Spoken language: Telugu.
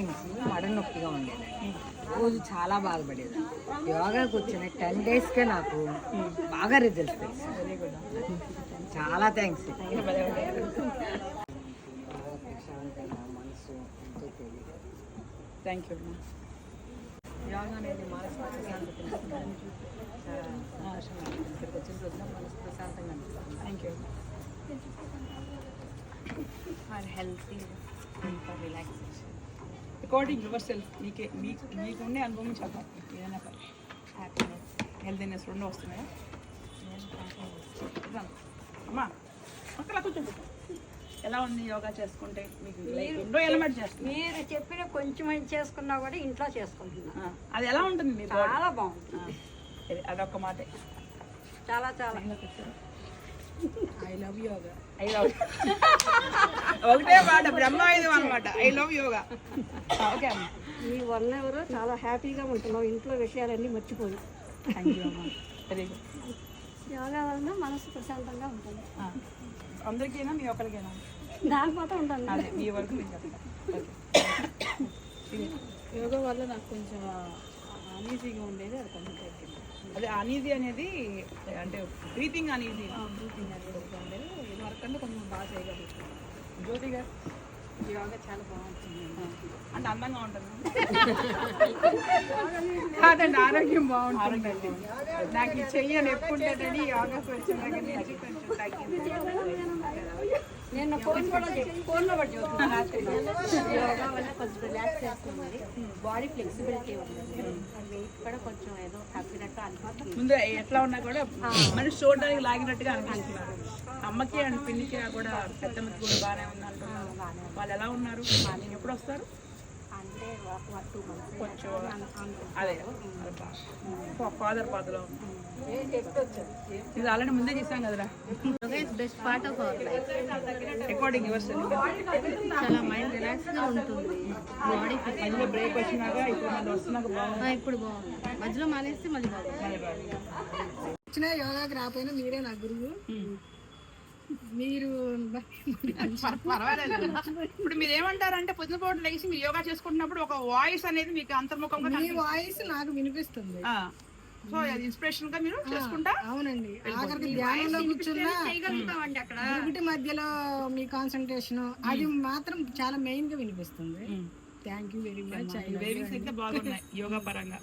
నుంచి మడ నొప్పిగా ఉండేది, రోజు చాలా బాధపడేది. యోగాకి వచ్చిన 10 డేస్కే నాకు బాగా రిజల్ట్స్ తెలిసింది. చాలా థ్యాంక్స్. ప్రశాంతంగా మనసు ఎంతో తెలియదు. Thank you. యోగా అనేది మనసు ప్రశాంతత ఇక్కడికి వచ్చిన రోజున మనసు ప్రశాంతంగా అనిపిస్తుంది. Thank you. For healthy, for relaxation. According your self మీకుండే అనుభవం చెప్పాలి. ఏదైనా హ్యాపీనెస్, హెల్తీనెస్ రెండు వస్తున్నాయా? అమ్మా అక్కడ కూర్చోండి. ఎలా ఉంది యోగా చేసుకుంటే? మీకు రెండో ఎలిమెంట్ చేస్తుంది. మీరు చెప్పిన కొంచెం చేసుకున్నా కూడా ఇంట్లో చేసుకుంటున్నా. అది ఎలా ఉంటుంది? మీరు చాలా బాగుంటుంది. అదొక మాట. చాలా చాలా I love yoga. I love ఒకటే మాట, బ్రహ్మాయుధం అనమాట. I love yoga. ఓకే అమ్మ, మీ 1 అవర్ చాలా హ్యాపీగా ఉంటున్నావు, ఇంట్లో విషయాలన్నీ మర్చిపోయి. థ్యాంక్ యూ అమ్మ. Very good. యోగా వలన మనసు ప్రశాంతంగా ఉంటుంది. అందరికైనా మీ ఒక్కరికైనా? నాకు మాత్రం ఉంటుంది. అదే మీ వరకు నేను చెప్తాను. యోగా వల్ల నాకు కొంచెం అనీజీగా ఉండేది, అది కొంచెం తగ్గింది. అదే అనీజీ అనేది అంటే బ్రీతింగ్ అనీజీ. బ్రీతింగ్ అనేది ఉండేది. ఇదివరకంటే కొంచెం బాగా చేయగలుగుతాను. జ్యోతి గారు యోగా చాలా బాగుంటుంది. అంటే అందంగా ఉంటుంది. కాదండి, ఆరోగ్యం బాగుంటుంది. నాకు ఈ చెయ్యని ఎప్పుడుంటేనని యోగాకి వచ్చిన దగ్గర నుంచి కొంచెం తగ్గింది. నేను ఫోన్లో పడి యోగా వల్ల కొంచెం రిలాక్స్ చేస్తుంది, బాడీ ఫ్లెక్సిబిలిటీ ఉంటుంది, వెయిట్ కూడా కొంచెం ఏదో తగ్గినట్టు అనిపిస్తుంది. ముందు ఎట్లా ఉన్నా కూడా మనిషి చూడడానికి లాగినట్టుగా అనిపిస్తున్నారు. అమ్మకి అండ్ పిన్నికి కూడా పెద్దమ్మకి కూడా బాగానే ఉంది అంటున్నారు. వాళ్ళు ఎలా ఉన్నారు? ఎప్పుడు వస్తారు? అంటే 2 months కొంచెం అదే ఫాదర్ పాతలో ఇది ఆల్రెడీ ముందే చేసాం కదరా. Best part of our life. According your self చాలా మైండ్ రిలాక్స్ గా ఉంటుంది. బాడీ మధ్యలో బ్రేక్ వచ్చినాక ఇప్పుడు మళ్ళీ వస్తున్నాక బాగుంది. ఇప్పుడు బాగుంది. మధ్యలో మానేస్తే మళ్ళీ బాగుంది. వచ్చిన యోగాకి రాపోయినా మీరే నా గురువు. మీరు పర్వాలేదు. ఇప్పుడు మీరు ఏమంటారంటే పొద్దున పూట లేచి మీరు యోగా చేసుకుంటున్నప్పుడు ఒక వాయిస్ అనేది మీకు అంతర్ముఖంగా మీ వాయిస్ నాకు వినిపిస్తుంది. సో అది ఇన్స్పిరేషన్ గా మీరు చేసుకుంటా. అవునండి, ఆఖరికి ధ్యానంలో కూర్చున్నా ఒకటి మధ్యలో మీ కాన్సన్ట్రేషన్ అది మాత్రం చాలా మెయిన్ గా వినిపిస్తుంది. Thank you very much. Babies అయితే బాగున్నాయి యోగా పరంగా.